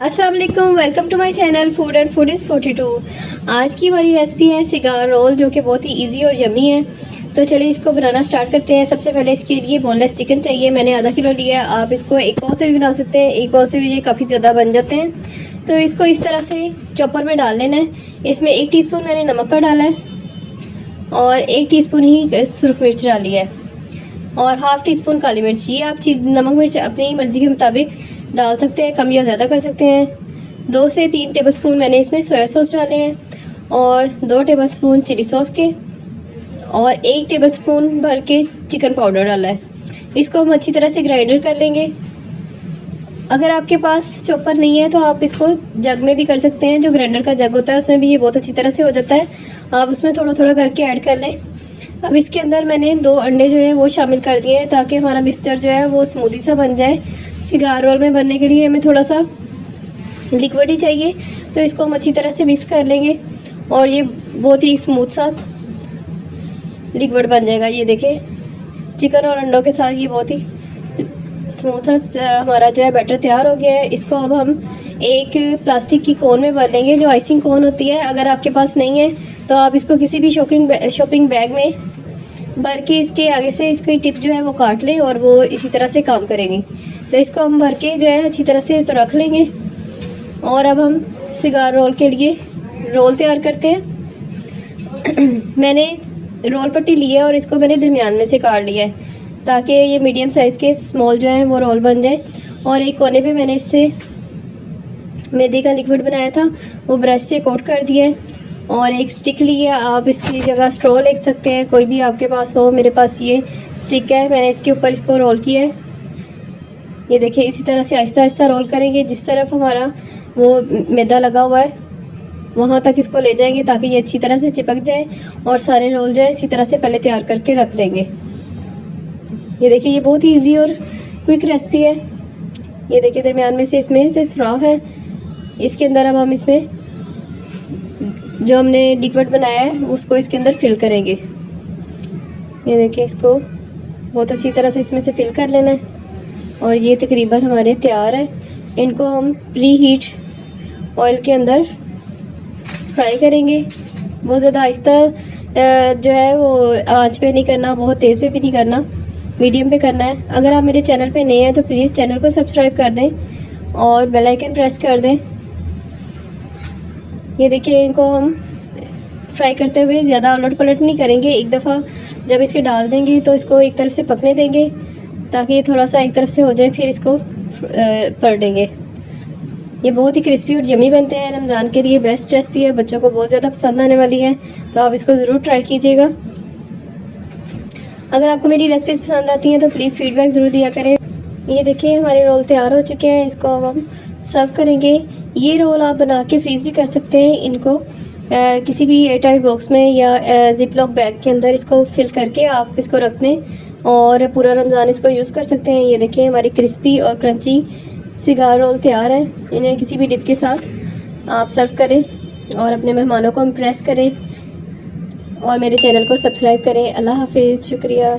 अस्सलाम वालेकुम, welcome to my channel food and food is 42। आज की हमारी रेसिपी है सिगार रोल, जो कि बहुत ही इजी और यम्मी है। तो चलिए इसको बनाना स्टार्ट करते हैं। सबसे पहले इसके लिए बोनलेस चिकन चाहिए। मैंने आधा किलो लिया है। आप इसको एक पाव से भी बना सकते हैं, एक पाव से भी ये काफ़ी ज़्यादा बन जाते हैं। तो इसको इस तरह से चॉपर में डाल लेना है। इसमें 1 टीस्पून मैंने नमक का डाला है और 1 टीस्पून ही सुरख मिर्च डाली है और हाफ़ टी स्पून काली मिर्च। ये आप नमक मिर्च अपनी मर्ज़ी के मुताबिक डाल सकते हैं, कम या ज़्यादा कर सकते हैं। 2 से 3 टेबलस्पून मैंने इसमें सोया सॉस डाले हैं और 2 टेबलस्पून चिली सॉस के और 1 टेबलस्पून भर के चिकन पाउडर डाला है। इसको हम अच्छी तरह से ग्राइंडर कर लेंगे। अगर आपके पास चॉपर नहीं है तो आप इसको जग में भी कर सकते हैं। जो ग्राइंडर का जग होता है उसमें भी ये बहुत अच्छी तरह से हो जाता है। आप उसमें थोड़ा थोड़ा करके ऐड कर लें। अब इसके अंदर मैंने 2 अंडे जो है वो शामिल कर दिए हैं ताकि हमारा मिक्सचर जो है वो स्मूदी सा बन जाए। सिगार रोल में बनने के लिए हमें थोड़ा सा लिक्विड ही चाहिए, तो इसको हम अच्छी तरह से मिक्स कर लेंगे और ये बहुत ही स्मूथ सा लिक्विड बन जाएगा। ये देखें, चिकन और अंडों के साथ ये बहुत ही स्मूथ सा हमारा जो है बैटर तैयार हो गया है। इसको अब हम एक प्लास्टिक की कोन में भर लेंगे, जो आइसिंग कोन होती है। अगर आपके पास नहीं है तो आप इसको किसी भी शॉपिंग बैग में भर के इसके आगे से इसकी टिप जो है वो काट लें और वो इसी तरह से काम करेंगी। तो इसको हम भर के जो है अच्छी तरह से तो रख लेंगे। और अब हम सिगार रोल के लिए रोल तैयार करते हैं। मैंने रोल पट्टी ली है और इसको मैंने दरमियान में से काट लिया है ताकि ये मीडियम साइज़ के स्मॉल जो है वो रोल बन जाए। और एक कोने पे मैंने इससे मैदे का लिक्विड बनाया था, वो ब्रश से कोट कर दिया है और एक स्टिक ली है। आप इसकी जगह स्ट्रॉ ले सकते हैं, कोई भी आपके पास हो। मेरे पास ये स्टिक है, मैंने इसके ऊपर इसको रोल किया है। ये देखिए, इसी तरह से आहिस्ता आहिस्ता रोल करेंगे। जिस तरफ हमारा वो मैदा लगा हुआ है वहाँ तक इसको ले जाएंगे ताकि ये अच्छी तरह से चिपक जाए और सारे रोल जो है इसी तरह से पहले तैयार करके रख देंगे। ये देखिए, ये बहुत ही ईजी और क्विक रेसिपी है। ये देखिए, दरमियान में से इसमें से स्ट्रॉ है। इसके अंदर अब हम इसमें जो हमने लिक्विड बनाया है उसको इसके अंदर फिल करेंगे। ये देखिए, इसको बहुत अच्छी तरह से इसमें से फिल कर लेना है और ये तकरीबन हमारे तैयार है। इनको हम प्री हीट ऑयल के अंदर फ्राई करेंगे। बहुत ज़्यादा आहिस्ता जो है वो आंच पे नहीं करना, बहुत तेज़ पे भी नहीं करना, मीडियम पे करना है। अगर आप मेरे चैनल पे नए हैं तो प्लीज़ चैनल को सब्सक्राइब कर दें और बेल आइकन प्रेस कर दें। ये देखिए, इनको हम फ्राई करते हुए ज़्यादा उलट पलट नहीं करेंगे। एक दफ़ा जब इसके डाल देंगे तो इसको एक तरफ से पकने देंगे ताकि ये थोड़ा सा एक तरफ से हो जाए, फिर इसको पलटेंगे। ये बहुत ही क्रिस्पी और यम्मी बनते हैं। रमज़ान के लिए बेस्ट रेसिपी है, बच्चों को बहुत ज़्यादा पसंद आने वाली है, तो आप इसको ज़रूर ट्राई कीजिएगा। अगर आपको मेरी रेसिपीज़ पसंद आती हैं तो प्लीज़ फीडबैक ज़रूर दिया करें। ये देखिए, हमारे रोल तैयार हो चुके हैं। इसको अब हम सर्व करेंगे। ये रोल आप बना के फ्रीज़ भी कर सकते हैं। इनको किसी भी एयरटाइट बॉक्स में या जिप लॉक बैग के अंदर इसको फिल करके आप इसको रख दें और पूरा रमज़ान इसको यूज़ कर सकते हैं। ये देखिए, हमारी क्रिस्पी और क्रंची सिगार रोल तैयार है। इन्हें किसी भी डिप के साथ आप सर्व करें और अपने मेहमानों को इम्प्रेस करें और मेरे चैनल को सब्सक्राइब करें। अल्लाह हाफिज़, शुक्रिया।